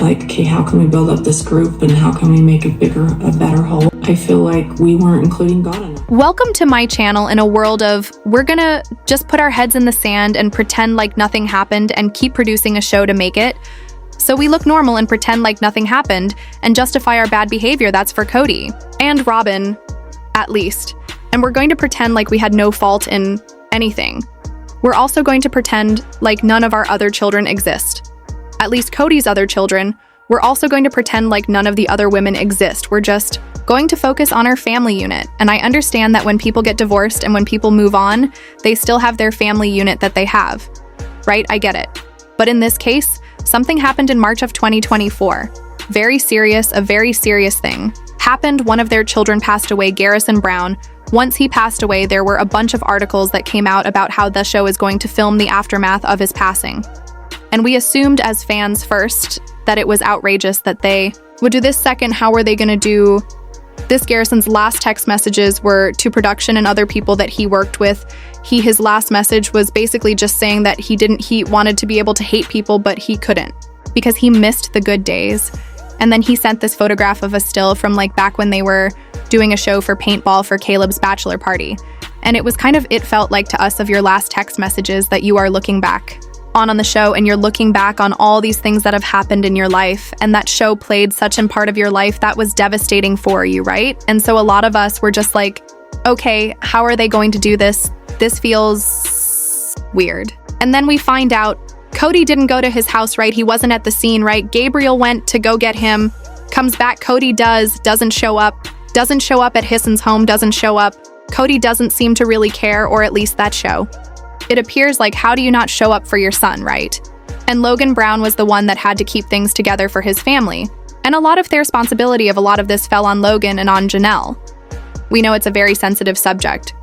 like, okay, how can we build up this group and how can we make a better whole? I feel like we weren't including God enough. Welcome to my channel in a world of we're gonna just put our heads in the sand and pretend like nothing happened and keep producing a show to make it. So we look normal and pretend like nothing happened and justify our bad behavior. That's for Kody and Robyn, at least. And we're going to pretend like we had no fault in anything. We're also going to pretend like none of our other children exist. At least Kody's other children. We're also going to pretend like none of the other women exist. We're just going to focus on our family unit. And I understand that when people get divorced and when people move on, they still have their family unit that they have. Right? I get it. But in this case, something happened in March of 2024. Very serious, a very serious thing. Happened, one of their children passed away, Kody Brown. Once he passed away, there were a bunch of articles that came out about how the show is going to film the aftermath of his passing. And we assumed as fans first that it was outrageous that they would do this. Second, how were they going to do this? Garrison's last text messages were to production and other people that he worked with. His last message was basically just saying that he wanted to be able to hate people, but he couldn't because he missed the good days. And then he sent this photograph of a still from like back when they were doing a show for paintball for Caleb's bachelor party. And it felt like to us of your last text messages that you are looking back on the show and you're looking back on all these things that have happened in your life. And that show played such a part of your life that was devastating for you, right? And so a lot of us were just like, okay, how are they going to do this? This feels weird. And then we find out Kody didn't go to his house, right? He wasn't at the scene, right? Gabriel went to go get him, comes back, Kody doesn't show up at Hisson's home, doesn't show up. Kody doesn't seem to really care, or at least that show. It appears like, how do you not show up for your son, right? And Logan Brown was the one that had to keep things together for his family. And a lot of the responsibility of a lot of this fell on Logan and on Janelle. We know it's a very sensitive subject.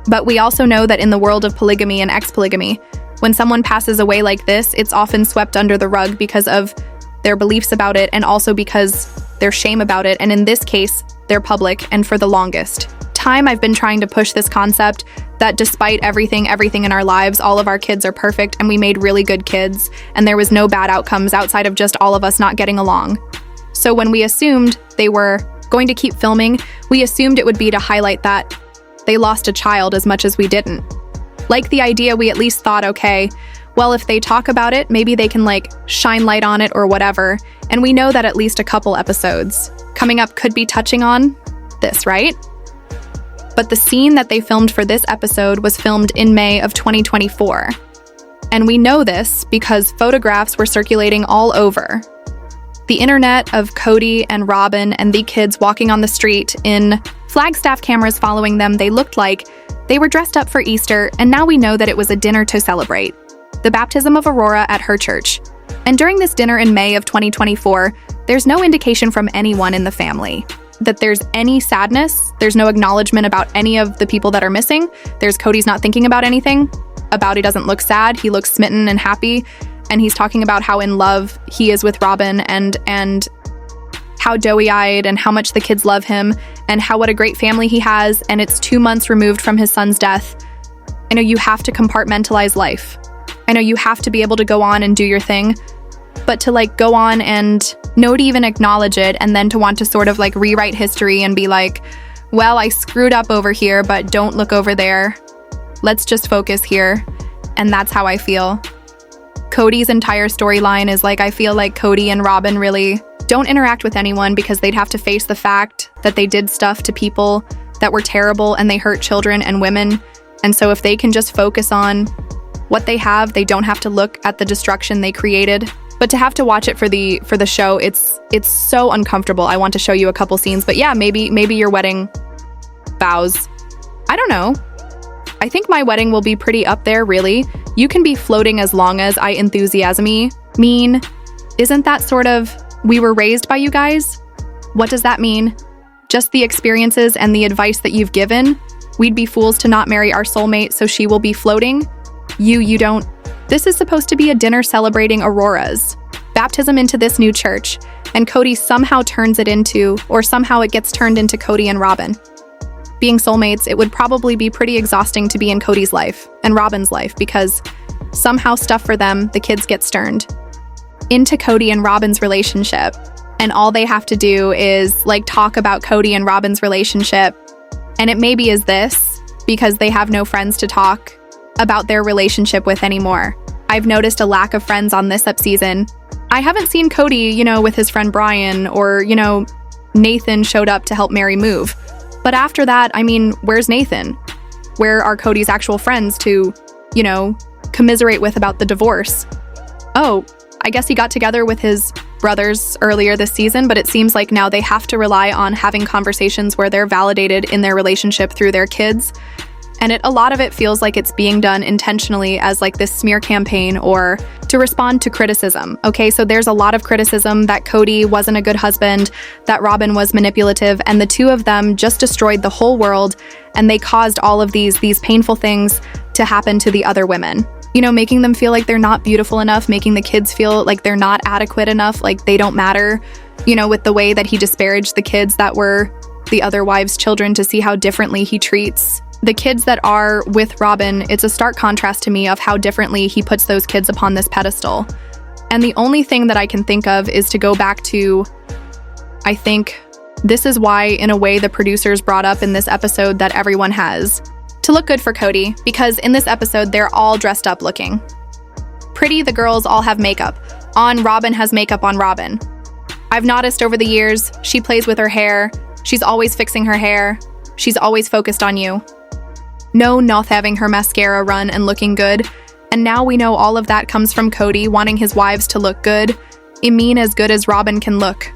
But we also know that in the world of polygamy and ex-polygamy, when someone passes away like this, it's often swept under the rug because of their beliefs about it and also because their shame about it. And in this case, they're public. And for the longest time, I've been trying to push this concept that despite everything in our lives, all of our kids are perfect and we made really good kids and there was no bad outcomes outside of just all of us not getting along. So when we assumed they were going to keep filming, we assumed it would be to highlight that they lost a child as much as we didn't. Like the idea, we at least thought, okay, well, if they talk about it, maybe they can like shine light on it or whatever. And we know that at least a couple episodes coming up could be touching on this, right? But the scene that they filmed for this episode was filmed in May of 2024. And we know this because photographs were circulating all over the internet of Kody and Robyn and the kids walking on the street in Flagstaff cameras following them. They looked like they were dressed up for Easter, and now we know that it was a dinner to celebrate the baptism of Aurora at her church. And during this dinner in May of 2024, there's no indication from anyone in the family that there's any sadness. There's no acknowledgement about any of the people that are missing. Kody's not thinking about anything. He doesn't look sad. He looks smitten and happy. And he's talking about how in love he is with Robyn and how doughy-eyed and how much the kids love him and what a great family he has. And it's 2 months removed from his son's death. I know you have to compartmentalize life. I know you have to be able to go on and do your thing, but to like go on and not even acknowledge it and then to want to sort of like rewrite history and be like, well, I screwed up over here, but don't look over there. Let's just focus here. And that's how I feel. Kody's entire storyline is like, I feel like Kody and Robyn really don't interact with anyone because they'd have to face the fact that they did stuff to people that were terrible and they hurt children and women. And so if they can just focus on what they have, they don't have to look at the destruction they created. But to have to watch it for the show, it's so uncomfortable. I want to show you a couple scenes, but yeah, maybe your wedding vows. I don't know. I think my wedding will be pretty up there, really. You can be floating as long as I enthusiasm mean. Isn't that sort of, we were raised by you guys? What does that mean? Just the experiences and the advice that you've given? We'd be fools to not marry our soulmate, so she will be floating? You don't. This is supposed to be a dinner celebrating Aurora's baptism into this new church, and Kody somehow turns it into, or somehow it gets turned into Kody and Robyn. Being soulmates, it would probably be pretty exhausting to be in Kody's life and Robyn's life because somehow stuff for them, the kids get sterned. into Kody and Robyn's relationship. And all they have to do is like talk about Kody and Robyn's relationship. And it maybe is this, because they have no friends to talk about their relationship with anymore. I've noticed a lack of friends on this season. I haven't seen Kody, with his friend Brian, or, Nathan showed up to help Mary move. But after that, where's Nathan? Where are Kody's actual friends to, commiserate with about the divorce? Oh, I guess he got together with his brothers earlier this season, but it seems like now they have to rely on having conversations where they're validated in their relationship through their kids. And a lot of it feels like it's being done intentionally as like this smear campaign or to respond to criticism. Okay, so there's a lot of criticism that Kody wasn't a good husband, that Robyn was manipulative, and the two of them just destroyed the whole world, and they caused all of these painful things to happen to the other women. Making them feel like they're not beautiful enough, making the kids feel like they're not adequate enough, like they don't matter, with the way that he disparaged the kids that were the other wives' children, to see how differently he treats the kids that are with Robyn. It's a stark contrast to me of how differently he puts those kids upon this pedestal. And the only thing that I can think of is to go back to, I think this is why, in a way, the producers brought up in this episode that everyone has to look good for Kody, because in this episode, they're all dressed up looking pretty. The girls all have makeup on. Robyn has makeup on Robyn. I've noticed over the years, she plays with her hair. She's always fixing her hair. She's always focused on you. No, not having her mascara run and looking good. And now we know all of that comes from Kody wanting his wives to look good. As good as Robyn can look.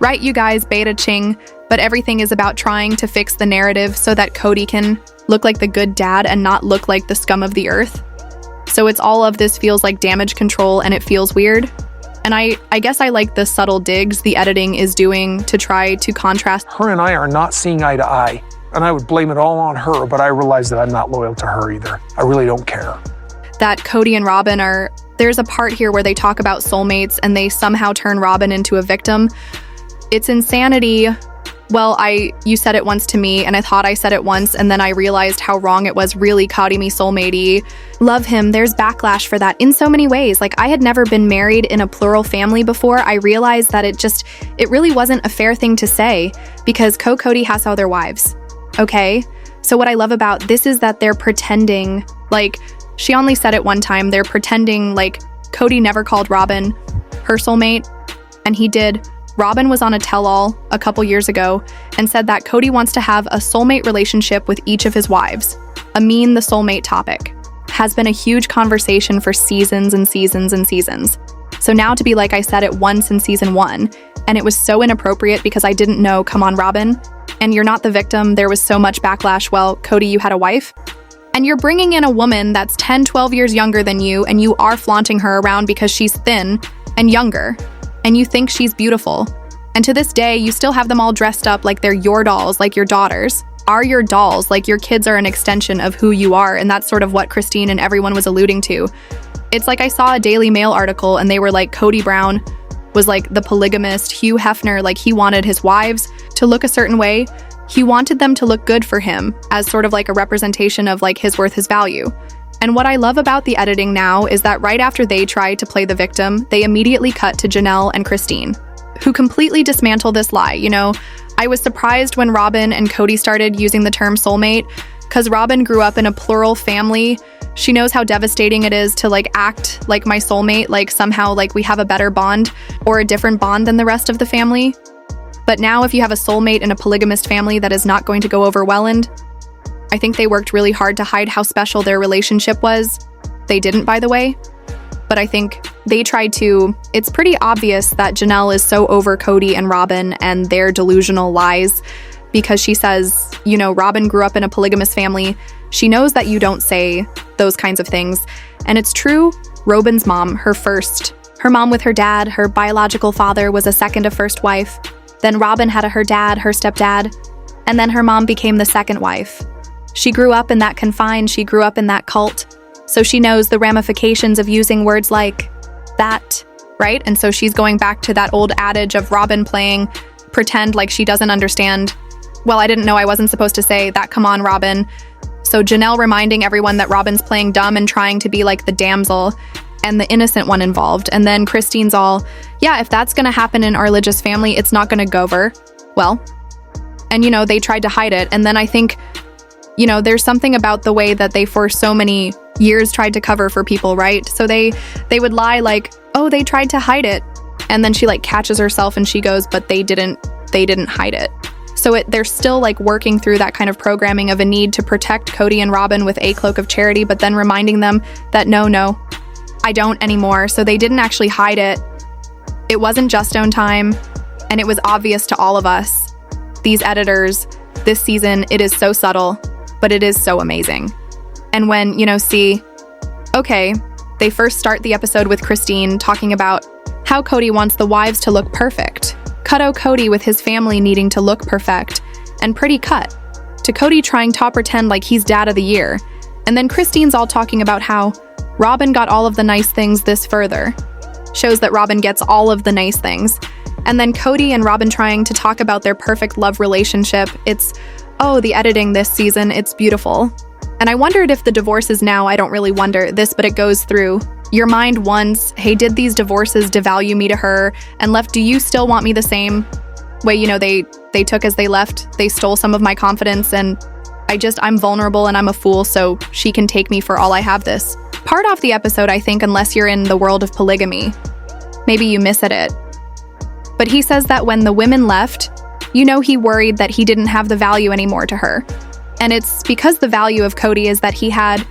Right, you guys, beta ching, but everything is about trying to fix the narrative so that Kody can look like the good dad and not look like the scum of the earth. So it's all of this feels like damage control, and it feels weird. And I guess I like the subtle digs the editing is doing to try to contrast. Her and I are not seeing eye to eye, and I would blame it all on her, but I realize that I'm not loyal to her either. I really don't care. That Kody and Robyn are, there's a part here where they talk about soulmates and they somehow turn Robyn into a victim. It's insanity. Well, you said it once to me, and I thought I said it once, and then I realized how wrong it was. Really, Kody me soulmatey. Love him. There's backlash for that in so many ways. Like, I had never been married in a plural family before. I realized that it really wasn't a fair thing to say, because Kody has other wives. Okay? So what I love about this is that they're pretending, like, she only said it one time. They're pretending like Kody never called Robyn her soulmate, and he did. Robyn was on a tell-all a couple years ago and said that Kody wants to have a soulmate relationship with each of his wives. The soulmate topic has been a huge conversation for seasons and seasons and seasons. So now to be like I said it once in season 1, and it was so inappropriate because I didn't know, come on, Robyn, and you're not the victim. There was so much backlash. Well, Kody, you had a wife, and you're bringing in a woman that's 10, 12 years younger than you, and you are flaunting her around because she's thin and younger. And you think she's beautiful. And to this day, you still have them all dressed up like they're your dolls, like your daughters. Are your dolls, like your kids are an extension of who you are, and that's sort of what Christine and everyone was alluding to. It's like I saw a Daily Mail article, and they were like, Kody Brown was like the polygamist, Hugh Hefner, like he wanted his wives to look a certain way. He wanted them to look good for him, as sort of like a representation of like his worth, his value. And what I love about the editing now is that right after they try to play the victim, they immediately cut to Janelle and Christine, who completely dismantle this lie. I was surprised when Robyn and Kody started using the term soulmate, because Robyn grew up in a plural family. She knows how devastating it is to like act like my soulmate, like somehow like we have a better bond or a different bond than the rest of the family. But now if you have a soulmate in a polygamist family, that is not going to go over well. And I think they worked really hard to hide how special their relationship was. They didn't, by the way. But I think they tried to. It's pretty obvious that Janelle is so over Kody and Robyn and their delusional lies, because she says, Robyn grew up in a polygamous family. She knows that you don't say those kinds of things. And it's true, Robyn's mom, her mom with her dad, her biological father was a second of first wife. Then Robyn had her dad, her stepdad, and then her mom became the second wife. She grew up in that confine, she grew up in that cult, so she knows the ramifications of using words like that, right? And so she's going back to that old adage of Robyn playing pretend like she doesn't understand. Well, I didn't know I wasn't supposed to say that, come on, Robyn. So Janelle reminding everyone that Robyn's playing dumb and trying to be like the damsel. and the innocent one involved. And then Christine's all, yeah, if that's gonna happen in our religious family, it's not gonna go over well. And, they tried to hide it. And then I think, there's something about the way that they for so many years tried to cover for people, right? So they would lie like, oh, they tried to hide it. And then she like catches herself and she goes, but they didn't hide it. So they're still like working through that kind of programming of a need to protect Kody and Robyn with a cloak of charity, but then reminding them that no, I don't anymore. So they didn't actually hide it. It wasn't just own time. And it was obvious to all of us, these editors, this season, it is so subtle, but it is so amazing. And when, they first start the episode with Christine talking about how Kody wants the wives to look perfect. Cutto Kody with his family needing to look perfect, and pretty cut, to Kody trying to pretend like he's dad of the year. And then Christine's all talking about how Robyn got all of the nice things this further. Shows that Robyn gets all of the nice things. And then Kody and Robyn trying to talk about their perfect love relationship. It's, the editing this season, it's beautiful. And I wondered if the divorces now, I don't really wonder this, but it goes through your mind once, hey, did these divorces devalue me to her? And left, do you still want me the same way, they took as they left? They stole some of my confidence, and I'm vulnerable and I'm a fool, so she can take me for all I have this. Part off the episode, I think, unless you're in the world of polygamy. Maybe you miss it. But he says that when the women left, he worried that he didn't have the value anymore to her. And it's because the value of Kody is that he had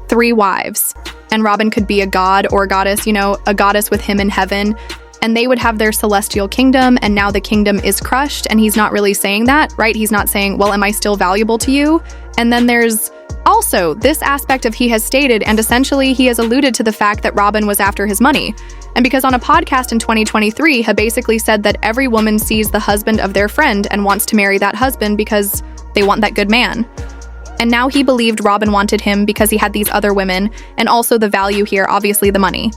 3 wives. And Robyn could be a god or goddess, a goddess with him in heaven. And they would have their celestial kingdom, and now the kingdom is crushed. And he's not really saying that, right? He's not saying, well, am I still valuable to you? And then there's also this aspect of he has stated, and essentially he has alluded to the fact that Robyn was after his money. And because on a podcast in 2023, he basically said that every woman sees the husband of their friend and wants to marry that husband because they want that good man. And now he believed Robyn wanted him because he had these other women, and also the value here, obviously the money.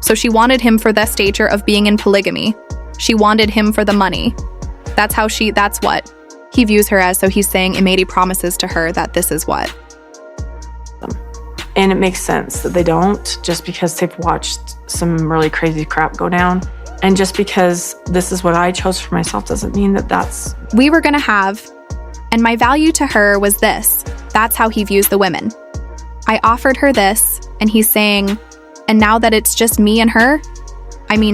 So she wanted him for the stature of being in polygamy. She wanted him for the money. That's what he views her as, so he's saying it made promises to her that this is what. And it makes sense that they don't, just because they've watched some really crazy crap go down. And just because this is what I chose for myself doesn't mean that that's... We were gonna have, and my value to her was this. That's how he views the women. I offered her this, and he's saying, and now that it's just me and her,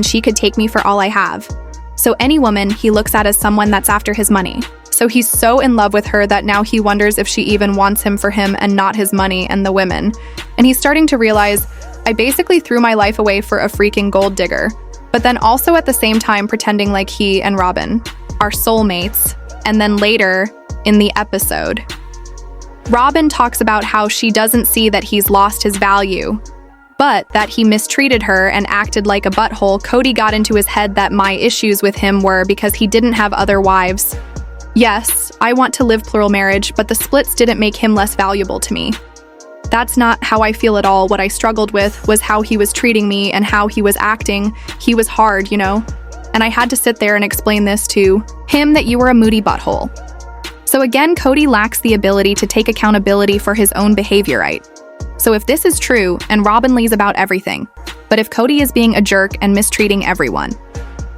she could take me for all I have. So any woman he looks at as someone that's after his money. So he's so in love with her that now he wonders if she even wants him for him and not his money and the women. And he's starting to realize, I basically threw my life away for a freaking gold digger. But then also at the same time pretending like he and Robyn are soulmates. And then later in the episode, Robyn talks about how she doesn't see that he's lost his value, but that he mistreated her and acted like a butthole. Kody got into his head that my issues with him were because he didn't have other wives. Yes, I want to live plural marriage, but the splits didn't make him less valuable to me. That's not how I feel at all. What I struggled with was how he was treating me and how he was acting. He was hard, And I had to sit there and explain this to him, that you were a moody butthole. So again, Kody lacks the ability to take accountability for his own behavior, right? So if this is true, and Robyn lies about everything, but if Kody is being a jerk and mistreating everyone,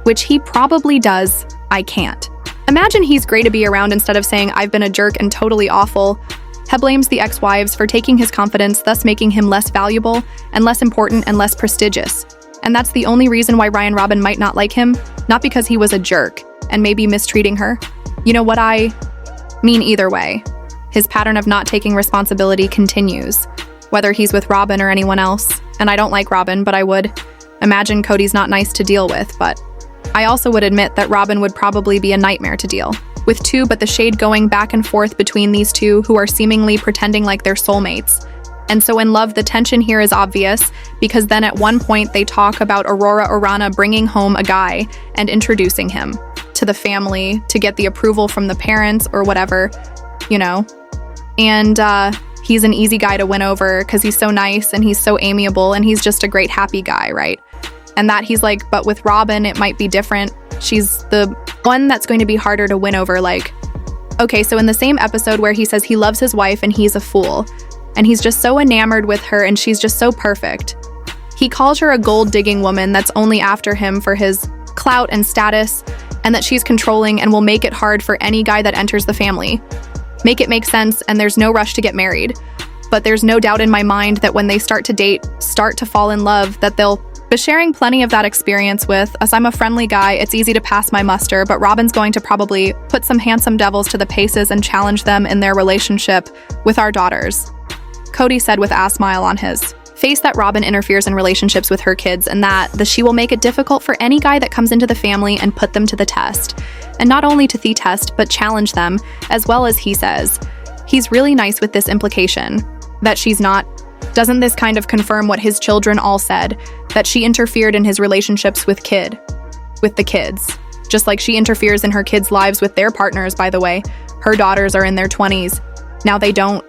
which he probably does, I can't. Imagine he's great to be around instead of saying, I've been a jerk and totally awful. He blames the ex-wives for taking his confidence, thus making him less valuable and less important and less prestigious. And that's the only reason why Ryan Robyn might not like him, not because he was a jerk and maybe mistreating her. You know what I mean? Either way, his pattern of not taking responsibility continues, whether he's with Robyn or anyone else. And I don't like Robyn, but I would imagine Kody's not nice to deal with, but I also would admit that Robyn would probably be a nightmare to deal with too, but the shade going back and forth between these two who are seemingly pretending like they're soulmates. And so in love, the tension here is obvious, because then at one point they talk about Aurora Orana bringing home a guy and introducing him to the family to get the approval from the parents or whatever, And he's an easy guy to win over because he's so nice and he's so amiable and he's just a great happy guy, right? And that he's like, but with Robyn, it might be different. She's the one that's going to be harder to win over. Okay, so in the same episode where he says he loves his wife and he's a fool, and he's just so enamored with her and she's just so perfect. He calls her a gold-digging woman that's only after him for his clout and status, and that she's controlling and will make it hard for any guy that enters the family. Make it make sense, and there's no rush to get married. But there's no doubt in my mind that when they start to date, start to fall in love, that they'll be sharing plenty of that experience with. As I'm a friendly guy, it's easy to pass my muster, but Robyn's going to probably put some handsome devils to the paces and challenge them in their relationship with our daughters. Kody said with a smile on his face that Robyn interferes in relationships with her kids and that she will make it difficult for any guy that comes into the family and put them to the test. And not only to the test, but challenge them, as well as he says. He's really nice with this implication, that she's not. Doesn't this kind of confirm what his children all said, that she interfered in his relationships with the kids? Just like she interferes in her kids' lives with their partners, by the way. Her daughters are in their 20s. Now they don't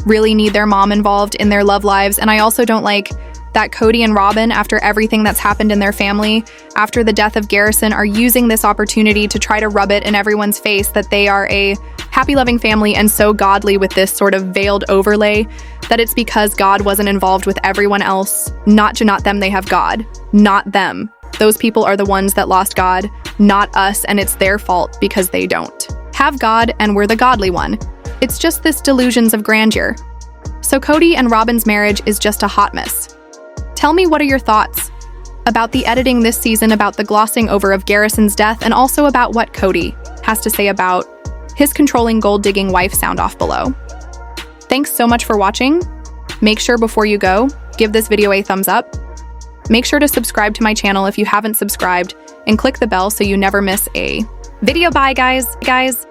really need their mom involved in their love lives, and I also don't like that Kody and Robyn, after everything that's happened in their family, after the death of Garrison, are using this opportunity to try to rub it in everyone's face that they are a happy, loving family and so godly with this sort of veiled overlay that it's because God wasn't involved with everyone else. Not them, they have God. Not them. Those people are the ones that lost God, not us, and it's their fault because they don't have God and we're the godly one. It's just this delusions of grandeur. So Kody and Robyn's marriage is just a hot mess. Tell me, what are your thoughts about the editing this season, about the glossing over of Garrison's death, and also about what Kody has to say about his controlling gold-digging wife? Sound off below. Thanks so much for watching. Make sure before you go, give this video a thumbs up. Make sure to subscribe to my channel if you haven't subscribed, and click the bell so you never miss a video. Bye, guys.